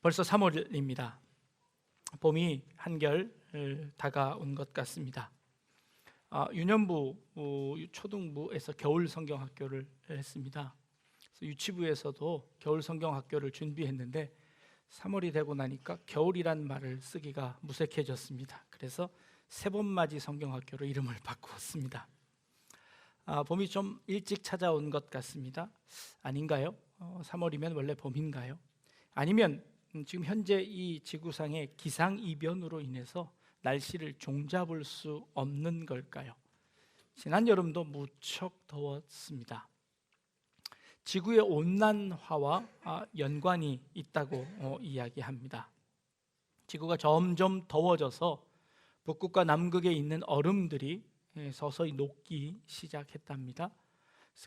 벌써 3월입니다. 봄이 한결 다가온 것 같습니다. 유년부, 초등부에서 겨울 성경학교를 했습니다. 유치부에서도 겨울 성경학교를 준비했는데 3월이 되고 나니까 겨울이란 말을 쓰기가 무색해졌습니다. 그래서 세번맞이 성경학교로 이름을 바꾸었습니다. 봄이 좀 일찍 찾아온 것 같습니다. 아닌가요? 3월이면 원래 봄인가요? 아니면 지금 현재 이 지구상의 기상이변으로 인해서 날씨를 종잡을 수 없는 걸까요? 지난 여름도 무척 더웠습니다. 지구의 온난화와 연관이 있다고 이야기합니다. 지구가 점점 더워져서 북극과 남극에 있는 얼음들이 서서히 녹기 시작했답니다.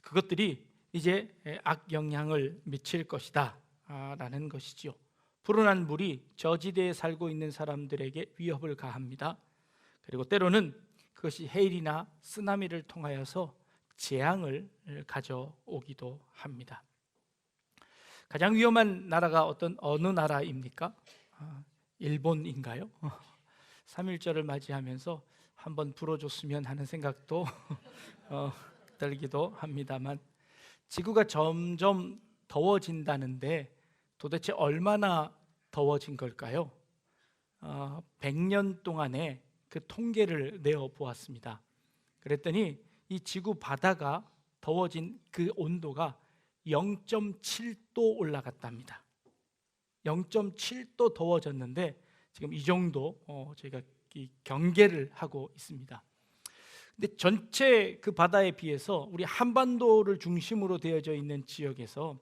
그것들이 이제 악영향을 미칠 것이다 라는 것이지요. 불어난 물이 저지대에 살고 있는 사람들에게 위협을 가합니다. 그리고 때로는 그것이 해일이나 쓰나미를 통하여서 재앙을 가져오기도 합니다. 가장 위험한 나라가 어느 나라입니까? 일본인가요? 3.1절을 맞이하면서 한번 불어줬으면 하는 생각도 들기도 합니다만, 지구가 점점 더워진다는데 도대체 얼마나 더워진 걸까요? 100년 동안에 그 통계를 내어 보았습니다. 그랬더니 이 지구 바다가 더워진 그 온도가 0.7도 올라갔답니다. 0.7도 더워졌는데 지금 이 정도 저희가 경계를 하고 있습니다. 근데 전체 그 바다에 비해서 우리 한반도를 중심으로 되어져 있는 지역에서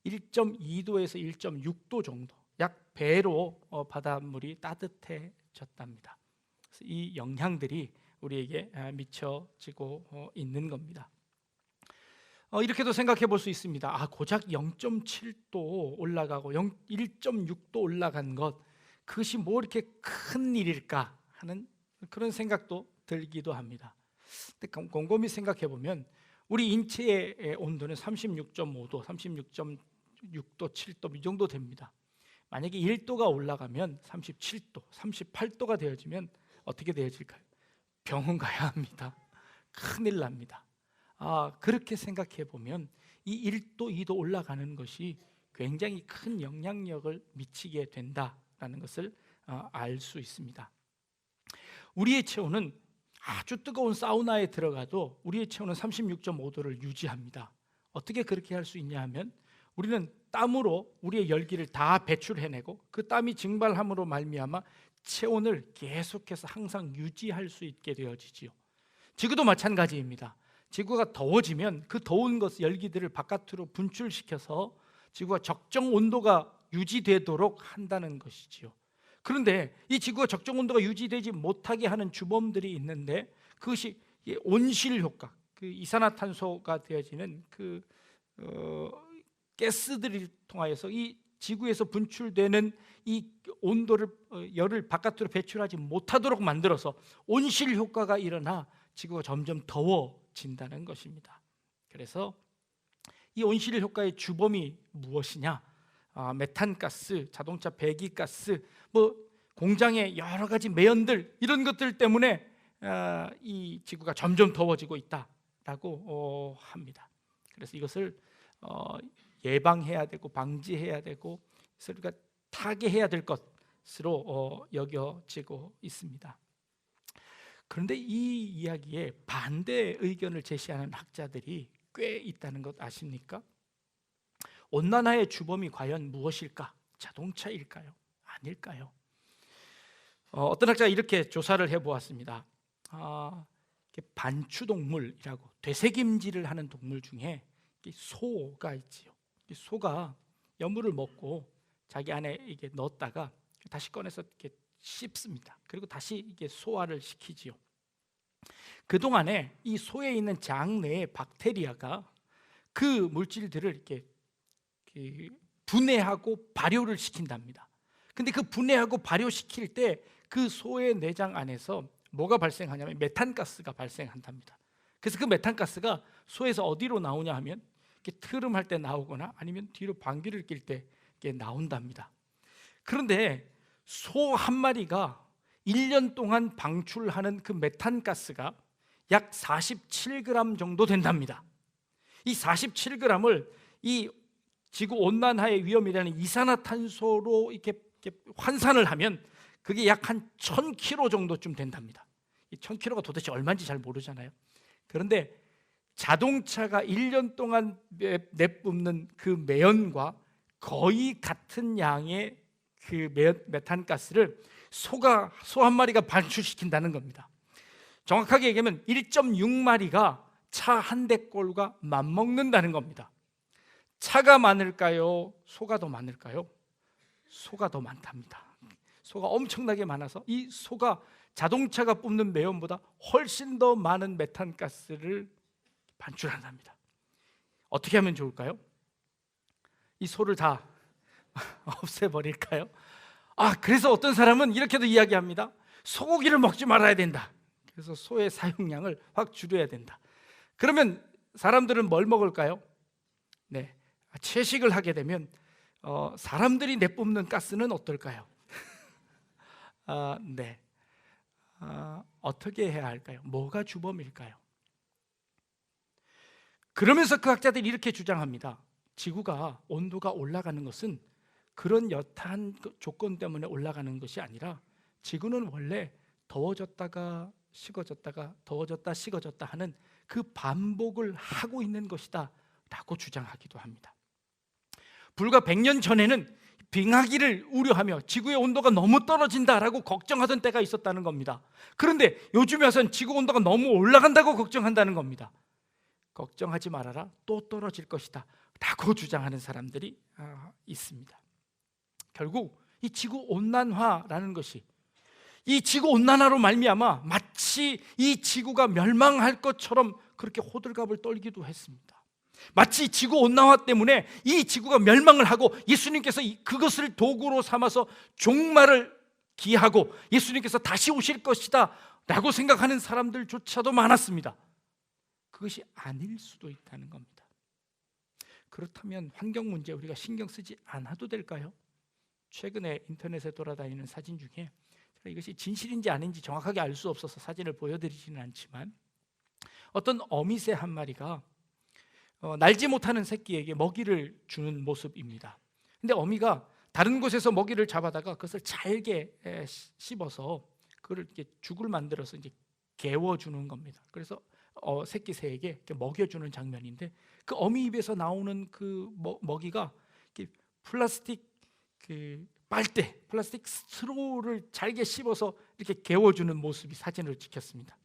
1.2도에서 1.6도 정도, 약 배로 바닷물이 따뜻해졌답니다. 그래서 이 영향들이 우리에게 미쳐지고 있는 겁니다. 이렇게도 생각해 볼 수 있습니다. 고작 0.7도 올라가고 1.6도 올라간 것, 그것이 뭐 이렇게 큰 일일까 하는 그런 생각도 들기도 합니다. 근데 곰곰이 생각해 보면 우리 인체의 온도는 36.5도, 36.6도, 7도 이 정도 됩니다. 만약에 1도가 올라가면 37도, 38도가 되어지면 어떻게 되어질까요? 병원 가야 합니다. 큰일 납니다. 그렇게 생각해 보면 이 1도, 2도 올라가는 것이 굉장히 큰 영향력을 미치게 된다라는 것을 알 수 있습니다. 우리의 체온은 아주 뜨거운 사우나에 들어가도 우리의 체온은 36.5도를 유지합니다. 어떻게 그렇게 할 수 있냐 하면 우리는 땀으로 우리의 열기를 다 배출해내고 그 땀이 증발함으로 말미암아 체온을 계속해서 항상 유지할 수 있게 되어지지요. 지구도 마찬가지입니다. 지구가 더워지면 그 더운 것 열기들을 바깥으로 분출시켜서 지구가 적정 온도가 유지되도록 한다는 것이지요. 그런데 이 지구가 적정 온도가 유지되지 못하게 하는 주범들이 있는데 그것이 온실 효과, 그 이산화탄소가 되어지는 그 가스들을 통하여서 이 지구에서 분출되는 이 온도를 열을 바깥으로 배출하지 못하도록 만들어서 온실 효과가 일어나 지구가 점점 더워진다는 것입니다. 그래서 이 온실 효과의 주범이 무엇이냐? 메탄가스, 자동차 배기가스, 공장의 여러 가지 매연들, 이런 것들 때문에 이 지구가 점점 더워지고 있다라고 합니다. 그래서 이것을 예방해야 되고 방지해야 되고 우리가 타개해야 될 것으로 여겨지고 있습니다. 그런데 이 이야기에 반대 의견을 제시하는 학자들이 꽤 있다는 것 아십니까? 온난화의 주범이 과연 무엇일까? 자동차일까요? 아닐까요? 어떤 학자가 이렇게 조사를 해보았습니다. 반추동물이라고 되새김질을 하는 동물 중에 소가 있지요. 소가 여물을 먹고 자기 안에 이게 넣었다가 다시 꺼내서 이렇게 씹습니다. 그리고 다시 이게 소화를 시키지요. 그 동안에 이 소에 있는 장 내의 박테리아가 그 물질들을 이렇게 분해하고 발효를 시킨답니다. 근데 그 분해하고 발효시킬 때 그 소의 내장 안에서 뭐가 발생하냐면 메탄가스가 발생한답니다. 그래서 그 메탄가스가 소에서 어디로 나오냐 하면 이렇게 트름할 때 나오거나 아니면 뒤로 방귀를 낄 때 나온답니다. 그런데 소 한 마리가 1년 동안 방출하는 그 메탄가스가 약 47g 정도 된답니다. 이 47g을 이 지구 온난화의 위험이라는 이산화탄소로 이렇게 환산을 하면 그게 약 한 1000kg 정도쯤 된답니다. 이 1000kg가 도대체 얼마인지 잘 모르잖아요. 그런데 자동차가 1년 동안 내뿜는 그 매연과 거의 같은 양의 그 메탄가스를 소 한 마리가 방출시킨다는 겁니다. 정확하게 얘기하면 1.6마리가 차 한 대꼴과 맞먹는다는 겁니다. 차가 많을까요? 소가 더 많을까요? 소가 더 많답니다. 소가 엄청나게 많아서 이 소가 자동차가 뿜는 매연보다 훨씬 더 많은 메탄가스를 반출한답니다. 어떻게 하면 좋을까요? 이 소를 다 없애버릴까요? 그래서 어떤 사람은 이렇게도 이야기합니다. 소고기를 먹지 말아야 된다. 그래서 소의 사용량을 확 줄여야 된다. 그러면 사람들은 뭘 먹을까요? 네, 채식을 하게 되면 사람들이 내뿜는 가스는 어떨까요? 네, 어떻게 해야 할까요? 뭐가 주범일까요? 그러면서 그 학자들이 이렇게 주장합니다. 지구가 온도가 올라가는 것은 그런 여타한 조건 때문에 올라가는 것이 아니라 지구는 원래 더워졌다가 식어졌다가 더워졌다 식어졌다 하는 그 반복을 하고 있는 것이다 라고 주장하기도 합니다. 불과 100년 전에는 빙하기를 우려하며 지구의 온도가 너무 떨어진다라고 걱정하던 때가 있었다는 겁니다. 그런데 요즘에 와서는 지구 온도가 너무 올라간다고 걱정한다는 겁니다. 걱정하지 말아라, 또 떨어질 것이다 라고 주장하는 사람들이 있습니다. 결국 이 지구온난화라는 것이 이 지구온난화로 말미암아 마치 이 지구가 멸망할 것처럼 그렇게 호들갑을 떨기도 했습니다. 마치 지구온난화 때문에 이 지구가 멸망을 하고 예수님께서 그것을 도구로 삼아서 종말을 기하고 예수님께서 다시 오실 것이다 라고 생각하는 사람들조차도 많았습니다. 그것이 아닐 수도 있다는 겁니다. 그렇다면 환경 문제 우리가 신경 쓰지 않아도 될까요? 최근에 인터넷에 돌아다니는 사진 중에 제가 이것이 진실인지 아닌지 정확하게 알 수 없어서 사진을 보여드리지는 않지만 어떤 어미새 한 마리가 날지 못하는 새끼에게 먹이를 주는 모습입니다. 근데 어미가 다른 곳에서 먹이를 잡아다가 그것을 잘게 씹어서 그걸 이렇게 죽을 만들어서 이제 개워주는 겁니다. 그래서 새끼 새에게 이렇게 먹여주는 장면인데 그 어미 입에서 나오는 그 먹이가 이렇게 플라스틱 그 빨대, 플라스틱 스트로를 잘게 씹어서 이렇게 개워주는 모습이 사진으로 찍혔습니다.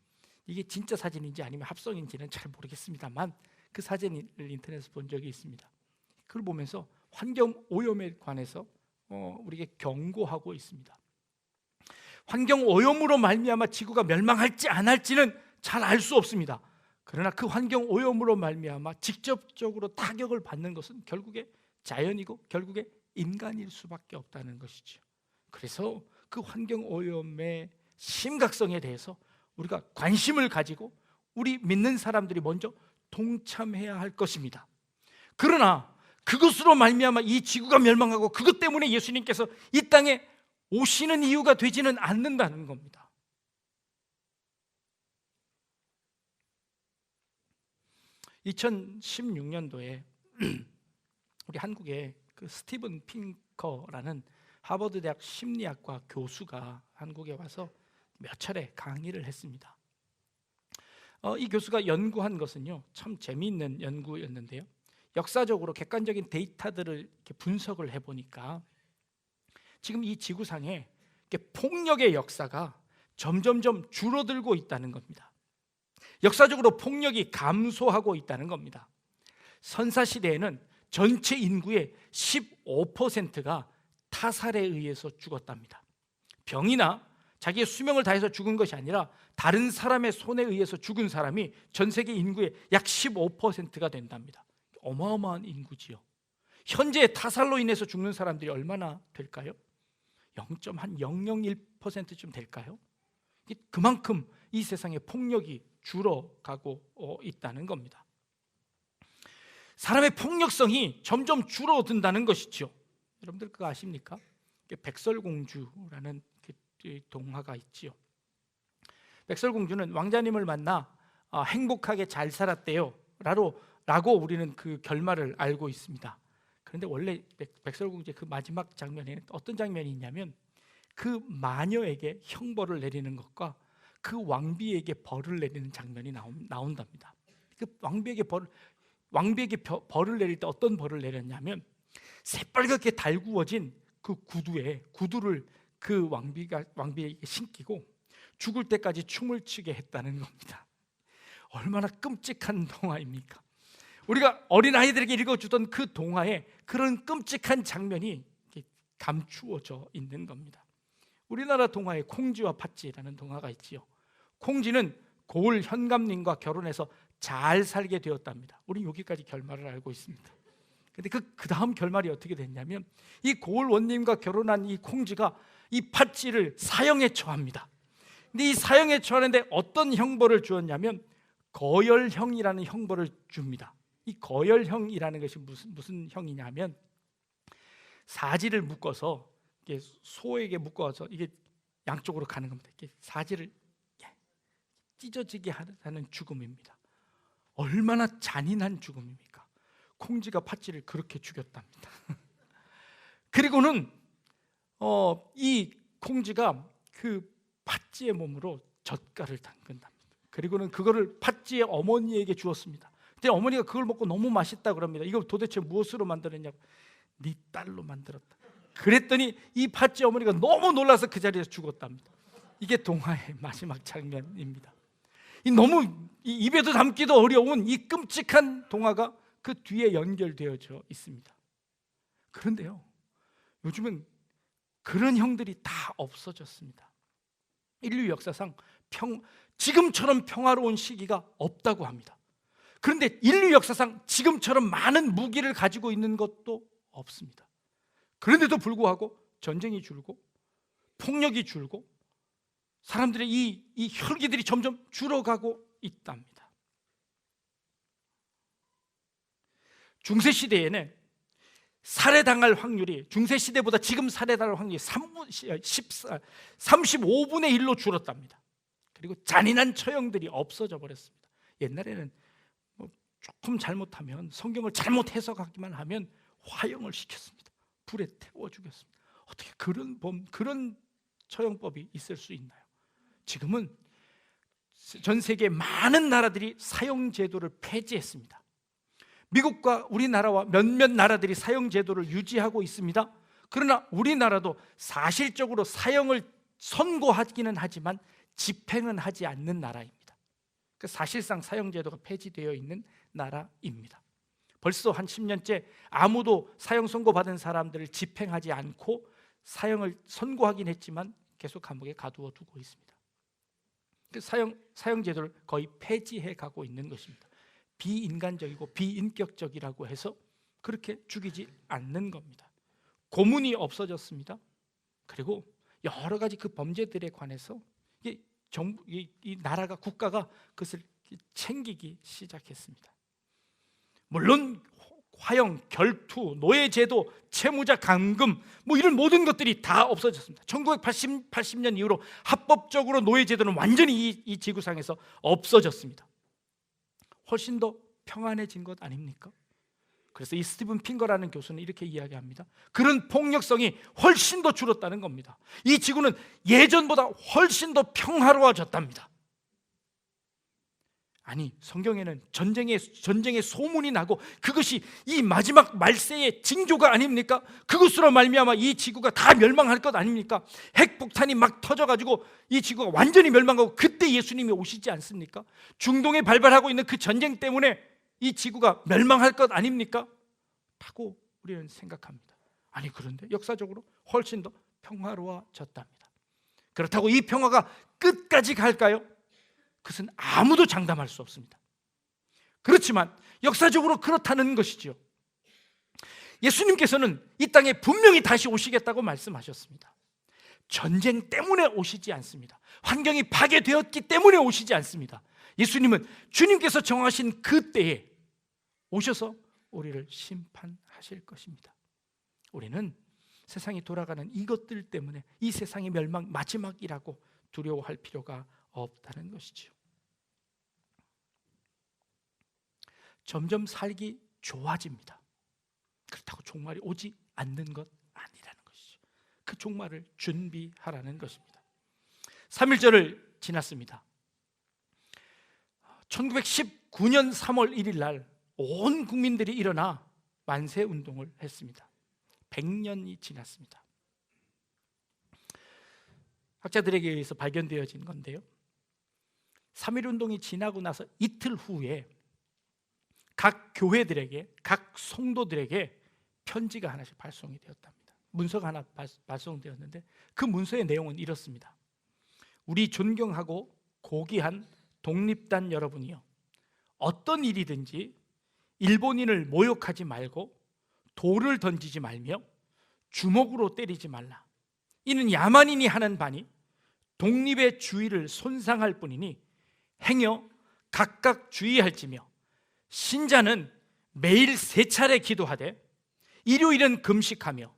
이게 진짜 사진인지 아니면 합성인지는 잘 모르겠습니다만 그 사진을 인터넷에서 본 적이 있습니다. 그걸 보면서 환경 오염에 관해서 우리에게 경고하고 있습니다. 환경 오염으로 말미암아 지구가 멸망할지 안 할지는 잘 알 수 없습니다. 그러나 그 환경 오염으로 말미암아 직접적으로 타격을 받는 것은 결국에 자연이고 결국에 인간일 수밖에 없다는 것이죠. 그래서 그 환경 오염의 심각성에 대해서 우리가 관심을 가지고 우리 믿는 사람들이 먼저 동참해야 할 것입니다. 그러나 그것으로 말미암아 이 지구가 멸망하고 그것 때문에 예수님께서 이 땅에 오시는 이유가 되지는 않는다는 겁니다. (2016년도에) 우리 한국에 그 스티븐 핑커라는 하버드 대학 심리학과 교수가 한국에 와서 몇 차례 강의를 했습니다. 이 교수가 연구한 것은요, 참 재미있는 연구였는데요. 역사적으로 객관적인 데이터들을 이렇게 분석을 해보니까 지금 이 지구상에 폭력의 역사가 점점점 줄어들고 있다는 겁니다. 역사적으로 폭력이 감소하고 있다는 겁니다. 선사시대에는 전체 인구의 15%가 타살에 의해서 죽었답니다. 병이나 자기의 수명을 다해서 죽은 것이 아니라 다른 사람의 손에 의해서 죽은 사람이 전 세계 인구의 약 15%가 된답니다. 어마어마한 인구지요. 현재 타살로 인해서 죽는 사람들이 얼마나 될까요? 0.001%쯤 될까요? 그만큼 이 세상에 폭력이 줄어가고 있다는 겁니다. 사람의 폭력성이 점점 줄어든다는 것이죠. 여러분들 그거 아십니까? 백설공주라는 동화가 있지요. 백설공주는 왕자님을 만나 행복하게 잘 살았대요 라고 우리는 그 결말을 알고 있습니다. 그런데 원래 백설공주의 그 마지막 장면에는 어떤 장면이 있냐면 그 마녀에게 형벌을 내리는 것과 그 왕비에게 벌을 내리는 장면이 나온답니다. 그 왕비에게 벌을 내릴 때 어떤 벌을 내렸냐면 새빨갛게 달구어진 그 구두를 그 왕비에게 신기고 죽을 때까지 춤을 추게 했다는 겁니다. 얼마나 끔찍한 동화입니까? 우리가 어린아이들에게 읽어주던 그 동화에 그런 끔찍한 장면이 감추어져 있는 겁니다. 우리나라 동화에 콩쥐와 팥쥐라는 동화가 있지요. 콩쥐는 고을 현감님과 결혼해서 잘 살게 되었답니다. 우리 여기까지 결말을 알고 있습니다. 근데 그 다음 결말이 어떻게 됐냐면 이 고을 원님과 결혼한 이 콩쥐가 이 팥쥐를 사형에 처합니다. 근데 이 사형에 처하는데 어떤 형벌을 주었냐면 거열형이라는 형벌을 줍니다. 이 거열형이라는 것이 무슨 형이냐면 사지를 묶어서 소에게 묶어서 이게 양쪽으로 가는 겁니다. 이렇게 사지를 찢어지게 하는 죽음입니다. 얼마나 잔인한 죽음입니까? 콩쥐가 팥쥐를 그렇게 죽였답니다. 그리고는 이 콩쥐가 그 팥쥐의 몸으로 젓갈을 담근답니다. 그리고는 그거를 팥쥐의 어머니에게 주었습니다. 근데 어머니가 그걸 먹고 너무 맛있다 그럽니다. 이거 도대체 무엇으로 만들었냐고. 네 딸로 만들었다. 그랬더니 이 팥쥐 어머니가 너무 놀라서 그 자리에서 죽었답니다. 이게 동화의 마지막 장면입니다. 너무 입에도 담기도 어려운 이 끔찍한 동화가 그 뒤에 연결되어져 있습니다. 그런데요, 요즘은 그런 형들이 다 없어졌습니다. 인류 역사상 지금처럼 평화로운 시기가 없다고 합니다. 그런데 인류 역사상 지금처럼 많은 무기를 가지고 있는 것도 없습니다. 그런데도 불구하고 전쟁이 줄고 폭력이 줄고 사람들의 이 혈기들이 점점 줄어가고 있답니다. 중세시대에는 살해당할 확률이 중세시대보다 지금 살해당할 확률이 35분의 1로 줄었답니다. 그리고 잔인한 처형들이 없어져 버렸습니다. 옛날에는 조금 잘못하면 성경을 잘못 해석하기만 하면 화형을 시켰습니다. 불에 태워 죽였습니다. 어떻게 그런 처형법이 있을 수 있나요? 지금은 전 세계 많은 나라들이 사형제도를 폐지했습니다. 미국과 우리나라와 몇몇 나라들이 사형제도를 유지하고 있습니다. 그러나 우리나라도 사실적으로 사형을 선고하기는 하지만 집행은 하지 않는 나라입니다. 사실상 사형제도가 폐지되어 있는 나라입니다. 벌써 한 10년째 아무도 사형 선고받은 사람들을 집행하지 않고 사형을 선고하긴 했지만 계속 감옥에 가두어 두고 있습니다. 사형제도를 거의 폐지해 가고 있는 것입니다. 비인간적이고 비인격적이라고 해서 그렇게 죽이지 않는 겁니다. 고문이 없어졌습니다. 그리고 여러 가지 그 범죄들에 관해서 이 나라가 국가가 그것을 챙기기 시작했습니다. 물론 화형, 결투, 노예제도, 채무자 감금 이런 모든 것들이 다 없어졌습니다. 1980년 이후로 합법적으로 노예제도는 완전히 이 지구상에서 없어졌습니다. 훨씬 더 평안해진 것 아닙니까? 그래서 이 스티븐 핑거라는 교수는 이렇게 이야기합니다. 그런 폭력성이 훨씬 더 줄었다는 겁니다. 이 지구는 예전보다 훨씬 더 평화로워졌답니다. 아니, 성경에는 전쟁의 소문이 나고 그것이 이 마지막 말세의 징조가 아닙니까? 그것으로 말미암아 이 지구가 다 멸망할 것 아닙니까? 핵폭탄이 막 터져가지고 이 지구가 완전히 멸망하고 그때 예수님이 오시지 않습니까? 중동에 발발하고 있는 그 전쟁 때문에 이 지구가 멸망할 것 아닙니까? 라고 우리는 생각합니다. 아니, 그런데 역사적으로 훨씬 더 평화로워졌답니다. 그렇다고 이 평화가 끝까지 갈까요? 그것은 아무도 장담할 수 없습니다. 그렇지만 역사적으로 그렇다는 것이죠. 예수님께서는 이 땅에 분명히 다시 오시겠다고 말씀하셨습니다. 전쟁 때문에 오시지 않습니다. 환경이 파괴되었기 때문에 오시지 않습니다. 예수님은 주님께서 정하신 그 때에 오셔서 우리를 심판하실 것입니다. 우리는 세상이 돌아가는 이것들 때문에 이 세상의 멸망 마지막이라고 두려워할 필요가 없다는 것이지요. 점점 살기 좋아집니다. 그렇다고 종말이 오지 않는 것 아니라는 것이죠. 그 종말을 준비하라는 것입니다. 3.1절을 지났습니다. 1919년 3월 1일 날 온 국민들이 일어나 만세 운동을 했습니다. 100년이 지났습니다. 학자들에게 의해서 발견되어진 건데요, 3.1 운동이 지나고 나서 이틀 후에 각 교회들에게, 각 성도들에게 편지가 하나씩 발송이 되었답니다. 문서가 하나 발송되었는데 그 문서의 내용은 이렇습니다. 우리 존경하고 고귀한 독립단 여러분이요, 어떤 일이든지 일본인을 모욕하지 말고 돌을 던지지 말며 주먹으로 때리지 말라. 이는 야만인이 하는 바니 독립의 주의를 손상할 뿐이니 행여 각각 주의할지며, 신자는 매일 3차례 기도하되 일요일은 금식하며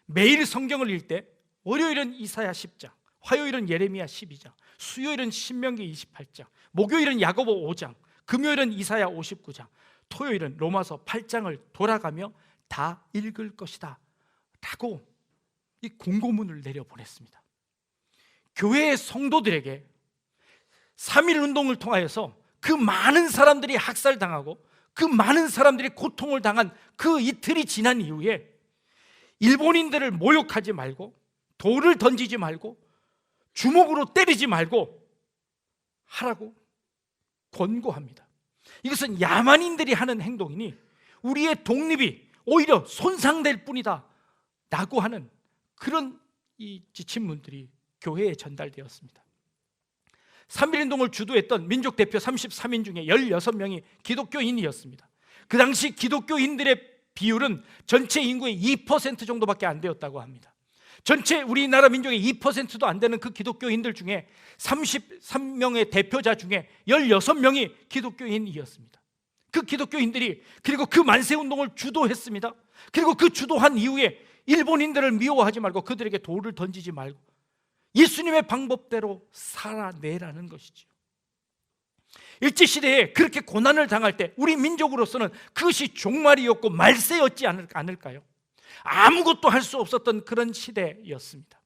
매일 성경을 읽되 월요일은 이사야 10장, 화요일은 예레미야 12장, 수요일은 신명기 28장, 목요일은 야고보 5장, 금요일은 이사야 59장, 토요일은 로마서 8장을 돌아가며 다 읽을 것이다 라고 이 공고문을 내려보냈습니다. 교회의 성도들에게 3.1 운동을 통하여서 그 많은 사람들이 학살당하고 그 많은 사람들이 고통을 당한 그 이틀이 지난 이후에 일본인들을 모욕하지 말고 돌을 던지지 말고 주먹으로 때리지 말고 하라고 권고합니다. 이것은 야만인들이 하는 행동이니 우리의 독립이 오히려 손상될 뿐이다 라고 하는 그런 이 지침문들이 교회에 전달되었습니다. 3.1 운동을 주도했던 민족 대표 33인 중에 16명이 기독교인이었습니다. 그 당시 기독교인들의 비율은 전체 인구의 2% 정도밖에 안 되었다고 합니다. 전체 우리나라 민족의 2%도 안 되는 그 기독교인들 중에 33명의 대표자 중에 16명이 기독교인이었습니다. 그 기독교인들이 그리고 그 만세운동을 주도했습니다. 그리고 그 주도한 이후에 일본인들을 미워하지 말고 그들에게 돌을 던지지 말고 예수님의 방법대로 살아내라는 것이죠. 일제시대에 그렇게 고난을 당할 때 우리 민족으로서는 그것이 종말이었고 말세였지 않을까요? 아무것도 할 수 없었던 그런 시대였습니다.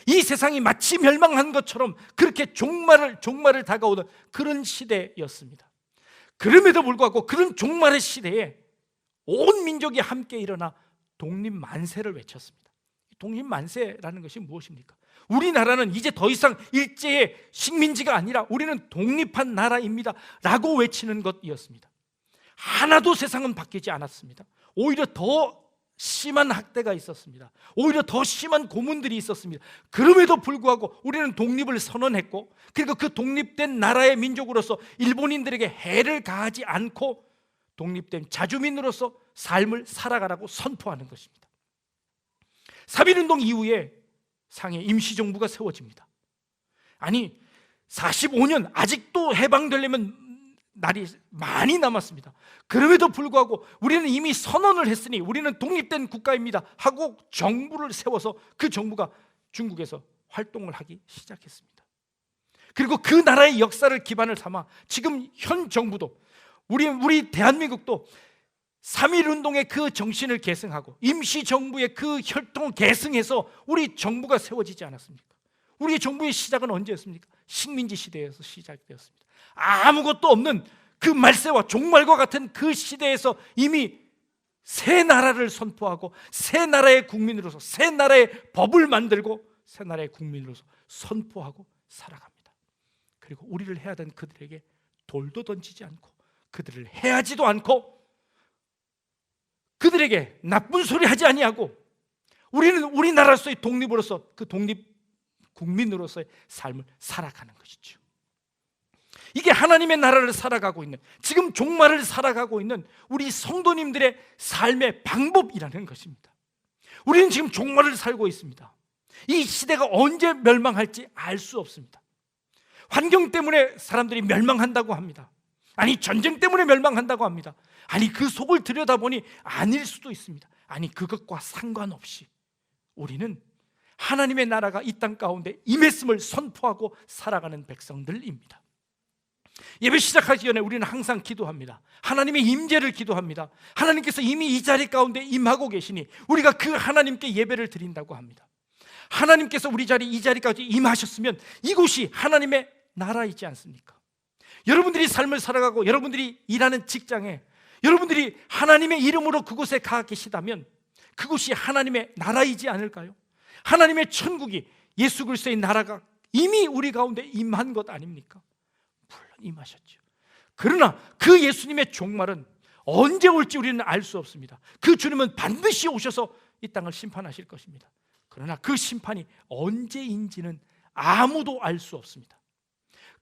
이 세상이 마치 멸망한 것처럼 그렇게 종말을 다가오는 그런 시대였습니다. 그럼에도 불구하고 그런 종말의 시대에 온 민족이 함께 일어나 독립만세를 외쳤습니다. 독립만세라는 것이 무엇입니까? 우리나라는 이제 더 이상 일제의 식민지가 아니라 우리는 독립한 나라입니다 라고 외치는 것이었습니다. 하나도 세상은 바뀌지 않았습니다. 오히려 더 심한 학대가 있었습니다. 오히려 더 심한 고문들이 있었습니다. 그럼에도 불구하고 우리는 독립을 선언했고, 그리고 그 독립된 나라의 민족으로서 일본인들에게 해를 가하지 않고 독립된 자주민으로서 삶을 살아가라고 선포하는 것입니다. 3.1 운동 이후에 상해 임시정부가 세워집니다. 아니 45년 아직도 해방되려면 날이 많이 남았습니다. 그럼에도 불구하고 우리는 이미 선언을 했으니 우리는 독립된 국가입니다 하고 정부를 세워서 그 정부가 중국에서 활동을 하기 시작했습니다. 그리고 그 나라의 역사를 기반을 삼아 지금 현 정부도 우리 대한민국도 3.1 운동의 그 정신을 계승하고 임시정부의 그 혈통을 계승해서 우리 정부가 세워지지 않았습니까? 우리 정부의 시작은 언제였습니까? 식민지 시대에서 시작되었습니다. 아무것도 없는 그 말세와 종말과 같은 그 시대에서 이미 새 나라를 선포하고 새 나라의 국민으로서 새 나라의 법을 만들고 새 나라의 국민으로서 선포하고 살아갑니다. 그리고 우리를 해하던 그들에게 돌도 던지지 않고 그들을 해하지도 않고 그들에게 나쁜 소리 하지 아니하고 우리는 우리나라로서의 독립으로서 그 독립 국민으로서의 삶을 살아가는 것이죠. 이게 하나님의 나라를 살아가고 있는, 지금 종말을 살아가고 있는 우리 성도님들의 삶의 방법이라는 것입니다. 우리는 지금 종말을 살고 있습니다. 이 시대가 언제 멸망할지 알 수 없습니다. 환경 때문에 사람들이 멸망한다고 합니다. 아니 전쟁 때문에 멸망한다고 합니다. 아니 그 속을 들여다보니 아닐 수도 있습니다. 아니, 그것과 상관없이 우리는 하나님의 나라가 이 땅 가운데 임했음을 선포하고 살아가는 백성들입니다. 예배 시작하기 전에 우리는 항상 기도합니다. 하나님의 임재를 기도합니다. 하나님께서 이미 이 자리 가운데 임하고 계시니 우리가 그 하나님께 예배를 드린다고 합니다. 하나님께서 우리 이 자리까지 임하셨으면 이곳이 하나님의 나라이지 않습니까? 여러분들이 삶을 살아가고 여러분들이 일하는 직장에 여러분들이 하나님의 이름으로 그곳에 가 계시다면 그곳이 하나님의 나라이지 않을까요? 하나님의 천국이, 예수 그리스도의 나라가 이미 우리 가운데 임한 것 아닙니까? 물론 임하셨죠. 그러나 그 예수님의 종말은 언제 올지 우리는 알 수 없습니다. 그 주님은 반드시 오셔서 이 땅을 심판하실 것입니다. 그러나 그 심판이 언제인지는 아무도 알 수 없습니다.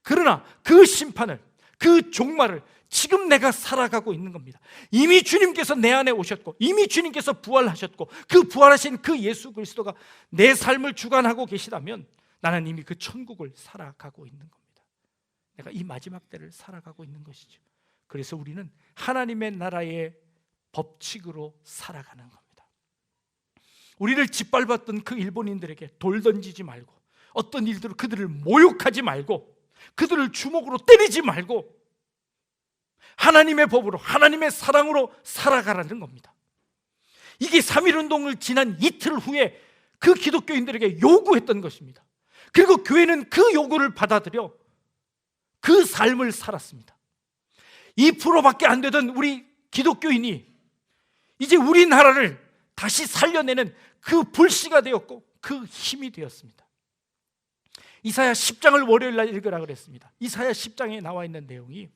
그러나 그 심판을, 그 종말을 지금 내가 살아가고 있는 겁니다. 이미 주님께서 내 안에 오셨고 이미 주님께서 부활하셨고 그 부활하신 그 예수 그리스도가 내 삶을 주관하고 계시다면 나는 이미 그 천국을 살아가고 있는 겁니다. 내가 이 마지막 때를 살아가고 있는 것이죠. 그래서 우리는 하나님의 나라의 법칙으로 살아가는 겁니다. 우리를 짓밟았던 그 일본인들에게 돌 던지지 말고, 어떤 일들로 그들을 모욕하지 말고, 그들을 주먹으로 때리지 말고 하나님의 법으로, 하나님의 사랑으로 살아가라는 겁니다. 이게 3.1운동을 지난 이틀 후에 그 기독교인들에게 요구했던 것입니다. 그리고 교회는 그 요구를 받아들여 그 삶을 살았습니다. 2%밖에 안 되던 우리 기독교인이 이제 우리나라를 다시 살려내는 그 불씨가 되었고 그 힘이 되었습니다. 이사야 10장을 월요일 날 읽으라 그랬습니다. 이사야 10장에 나와 있는 내용이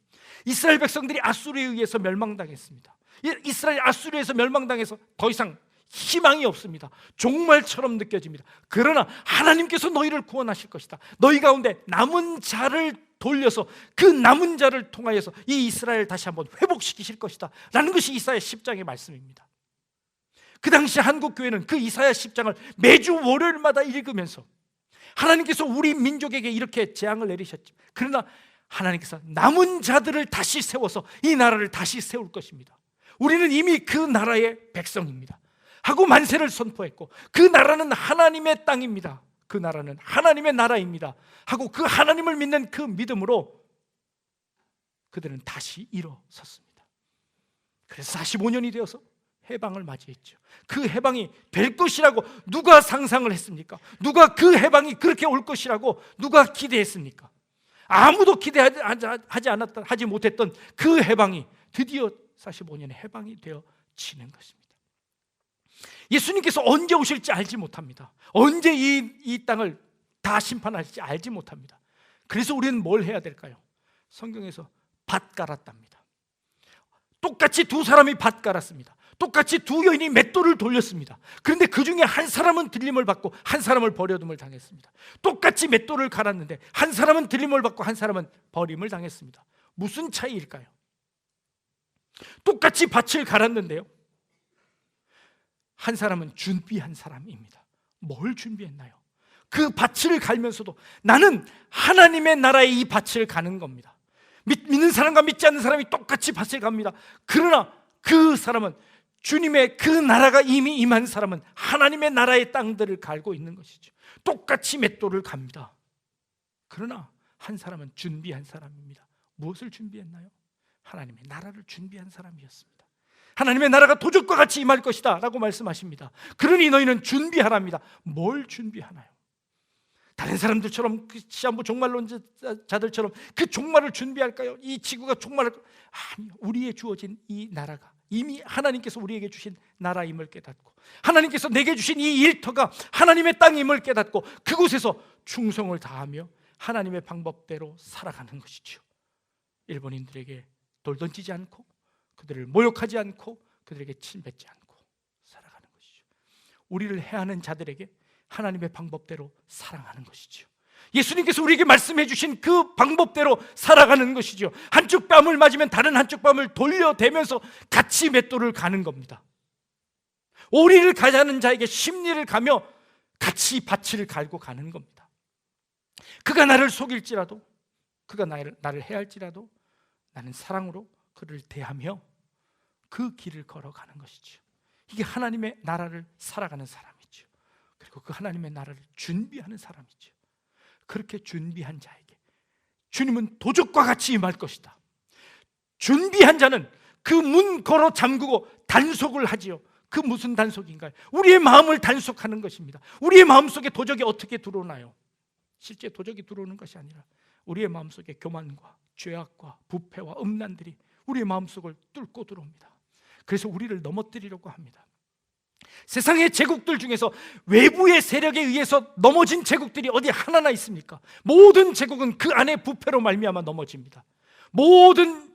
이스라엘 백성들이 아수르에 의해서 멸망당했습니다. 이스라엘 아수르에서 멸망당해서 더 이상 희망이 없습니다. 종말처럼 느껴집니다. 그러나 하나님께서 너희를 구원하실 것이다. 너희 가운데 남은 자를 돌려서 그 남은 자를 통하여서 이 이스라엘을 다시 한번 회복시키실 것이다 라는 것이 이사야 10장의 말씀입니다. 그 당시 한국교회는 그 이사야 10장을 매주 월요일마다 읽으면서 하나님께서 우리 민족에게 이렇게 재앙을 내리셨죠. 그러나 하나님께서 남은 자들을 다시 세워서 이 나라를 다시 세울 것입니다. 우리는 이미 그 나라의 백성입니다 하고 만세를 선포했고, 그 나라는 하나님의 땅입니다, 그 나라는 하나님의 나라입니다 하고 그 하나님을 믿는 그 믿음으로 그들은 다시 일어섰습니다. 그래서 45년이 되어서 해방을 맞이했죠. 그 해방이 될 것이라고 누가 상상을 했습니까? 누가 그 해방이 그렇게 올 것이라고 누가 기대했습니까? 아무도 하지 못했던 그 해방이 드디어 45년의 해방이 되어지는 것입니다. 예수님께서 언제 오실지 알지 못합니다. 언제 이 땅을 다 심판하실지 알지 못합니다. 그래서 우리는 뭘 해야 될까요? 성경에서 밭 갈았답니다. 똑같이 두 사람이 밭 갈았습니다. 똑같이 두 여인이 맷돌을 돌렸습니다. 그런데 그 중에 한 사람은 들림을 받고 한 사람을 버려둠을 당했습니다. 똑같이 맷돌을 갈았는데 한 사람은 들림을 받고 한 사람은 버림을 당했습니다. 무슨 차이일까요? 똑같이 밭을 갈았는데요, 한 사람은 준비한 사람입니다. 뭘 준비했나요? 그 밭을 갈면서도 나는 하나님의 나라의 이 밭을 가는 겁니다. 믿는 사람과 믿지 않는 사람이 똑같이 밭을 갑니다. 그러나 그 사람은, 주님의 그 나라가 이미 임한 사람은 하나님의 나라의 땅들을 갈고 있는 것이죠. 똑같이 맷돌을 갑니다. 그러나 한 사람은 준비한 사람입니다. 무엇을 준비했나요? 하나님의 나라를 준비한 사람이었습니다. 하나님의 나라가 도적과 같이 임할 것이다 라고 말씀하십니다. 그러니 너희는 준비하랍니다. 뭘 준비하나요? 다른 사람들처럼, 그 시한부 종말론자들처럼 그 종말을 준비할까요? 이 지구가 종말을, 아니요, 우리의 주어진 이 나라가 이미 하나님께서 우리에게 주신 나라임을 깨닫고, 하나님께서 내게 주신 이 일터가 하나님의 땅임을 깨닫고 그곳에서 충성을 다하며 하나님의 방법대로 살아가는 것이죠. 일본인들에게 돌 던지지 않고, 그들을 모욕하지 않고, 그들에게 침뱉지 않고 살아가는 것이죠. 우리를 해하는 자들에게 하나님의 방법대로 사랑하는 것이죠. 예수님께서 우리에게 말씀해 주신 그 방법대로 살아가는 것이죠. 한쪽 뺨을 맞으면 다른 한쪽 뺨을 돌려대면서 같이 맷돌을 가는 겁니다. 오리를 가자는 자에게 심리를 가며 같이 밭을 갈고 가는 겁니다. 그가 나를 속일지라도, 그가 나를 해할지라도 나는 사랑으로 그를 대하며 그 길을 걸어가는 것이죠. 이게 하나님의 나라를 살아가는 사람이죠. 그리고 그 하나님의 나라를 준비하는 사람이죠. 그렇게 준비한 자에게 주님은 도적과 같이 임할 것이다. 준비한 자는 그 문 걸어 잠그고 단속을 하지요. 그 무슨 단속인가요? 우리의 마음을 단속하는 것입니다. 우리의 마음속에 도적이 어떻게 들어오나요? 실제 도적이 들어오는 것이 아니라 우리의 마음속에 교만과 죄악과 부패와 음란들이 우리의 마음속을 뚫고 들어옵니다. 그래서 우리를 넘어뜨리려고 합니다. 세상의 제국들 중에서 외부의 세력에 의해서 넘어진 제국들이 어디 하나나 있습니까? 모든 제국은 그 안에 부패로 말미암아 넘어집니다. 모든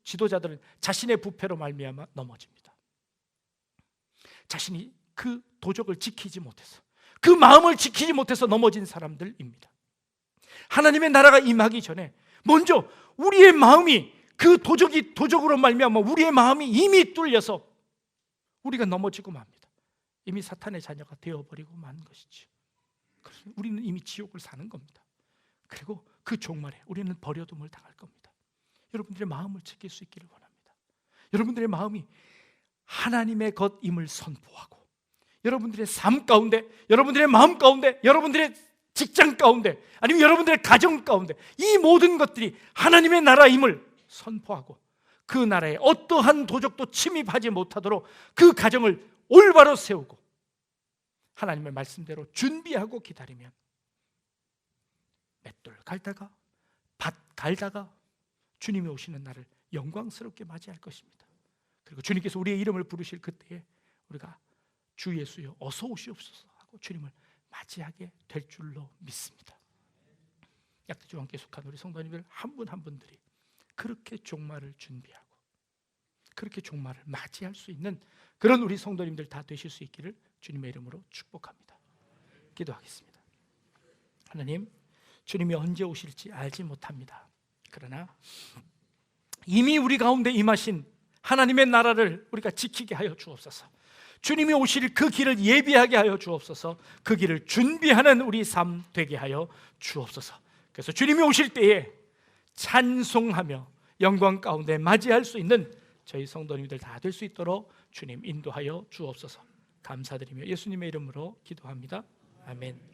지도자들은 자신의 부패로 말미암아 넘어집니다. 자신이 그 도적을 지키지 못해서, 그 마음을 지키지 못해서 넘어진 사람들입니다. 하나님의 나라가 임하기 전에 먼저 우리의 마음이, 그 도적으로 말미암아 우리의 마음이 이미 뚫려서 우리가 넘어지고 맙니다. 이미 사탄의 자녀가 되어버리고 만 것이죠. 그래서 우리는 이미 지옥을 사는 겁니다. 그리고 그 종말에 우리는 버려둠을 당할 겁니다. 여러분들의 마음을 지킬 수 있기를 원합니다. 여러분들의 마음이 하나님의 것임을 선포하고, 여러분들의 삶 가운데, 여러분들의 마음 가운데, 여러분들의 직장 가운데, 아니면 여러분들의 가정 가운데 이 모든 것들이 하나님의 나라임을 선포하고, 그 나라에 어떠한 도적도 침입하지 못하도록 그 가정을 올바로 세우고 하나님의 말씀대로 준비하고 기다리면 맷돌 갈다가 밭 갈다가 주님이 오시는 날을 영광스럽게 맞이할 것입니다. 그리고 주님께서 우리의 이름을 부르실 그때에 우리가 주 예수여 어서 오시옵소서 하고 주님을 맞이하게 될 줄로 믿습니다. 약대주 함께 속한 우리 성도님들 한 분 한 분들이 그렇게 종말을 준비하고 그렇게 종말을 맞이할 수 있는 그런 우리 성도님들 다 되실 수 있기를 주님의 이름으로 축복합니다. 기도하겠습니다. 하나님, 주님이 언제 오실지 알지 못합니다. 그러나 이미 우리 가운데 임하신 하나님의 나라를 우리가 지키게 하여 주옵소서. 주님이 오실 그 길을 예비하게 하여 주옵소서. 그 길을 준비하는 우리 삶 되게 하여 주옵소서. 그래서 주님이 오실 때에 찬송하며 영광 가운데 맞이할 수 있는 저희 성도님들 다 될 수 있도록 주님 인도하여 주옵소서. 감사드리며 예수님의 이름으로 기도합니다. 아멘.